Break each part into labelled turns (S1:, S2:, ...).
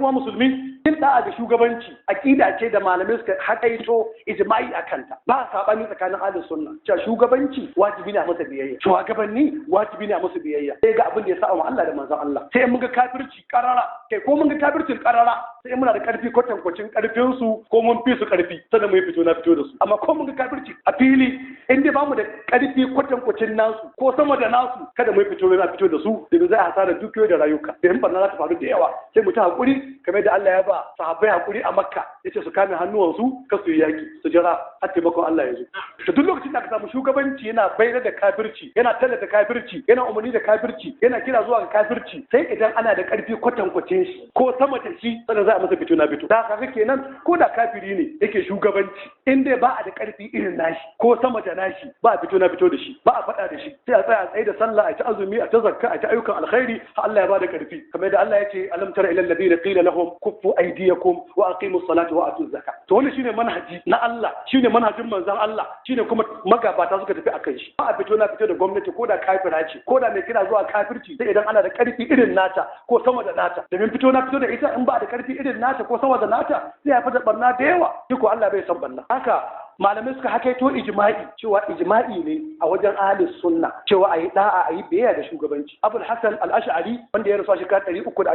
S1: uwa musulmi yin da'a da shugabanci aqida ce da malamai suka hakaito ijma'i akanta ba sabani tsakanin ahlus sunna cewa shugabanci wajibi ne a masa biyayya shugabanni wajibi ne a masa biyayya sai ga abin da ya sa wa Allah da manzon Allah sai mun ga kafirci karara kai ko mun ga kafircin karara sai muna da karfi kwatankwacin karfin su ko mun fi su karfi sannan mu fito na fito da su amma ko mun ga kafirci a fili in dai bamu da karfi kwatankwacin nasu ko sama da nasu kada mu fito na fito da su domin za a hasara dukiyoyi da rayuka da in barna za ta faru da yawa sai mu ta hakuri kamar da Allah ya ba sahabbai hakuri a Makka yace su kame hannuwansu ka su yi yaki su jira har taimakon Allah ya zo to duk lokacin da aka samu shugabanci yana bayyana da kafirci yana tallata kafirci yana umarni da kafirci yana kira zuwa ga kafirci sai idan ana da karfi kwatankwacin shi ko sama da shi sannan za a masa fito na fito da haka kenan ko da kafiri ne yake shugabanci in dai ba a da karfi irin nashi ko sama da nashi ba a fito na fito da shi ba a faɗa da shi sai a tsaya a tsaye da sallah a ta azumi a ta zakka a ta ayyukan alkhairi har Allah ya ba da karfi kamar da Allah ya ce alam tara ilal ladina qila lahum kuffu aydiyakum wa aqimus salata wa atuz zakat to wannan shine manhaji na Allah shine manhajin manzon Allah shine kuma magabata suka tafi akan shi ba a fito na fito da gwamnati ko da kafira ce ko da mai kira zuwa kafirci sai idan ana da karfi irin nata ko sama da nata domin fito na fito da ita in ba da karfi irin nata ko sama da nata sai ya fada barna da yawa ko Allah bai san barna haka malamai suka hakaito ijma'i cewa ijma'i ne a wajen ahlus sunna cewa ayi da'a ayi biyayya da shugabanci Abul Hasan al-Ash'ari wanda ya rasu a shekara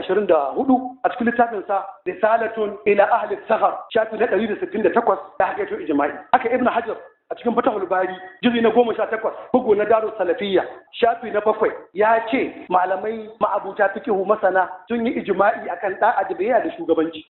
S1: 324 a cikin littafin sa Risalatun ila ahli sahar shafi na 168 da hakaito ijma'i haka Ibn Hajar a cikin Fatahul Bari juzi na 18 bugu na Darus Salafiyya shafi na 7 ya ce malamai ma'abuta fiqhu masana sun yi ijma'i akan da'a da biyayya da shugabanci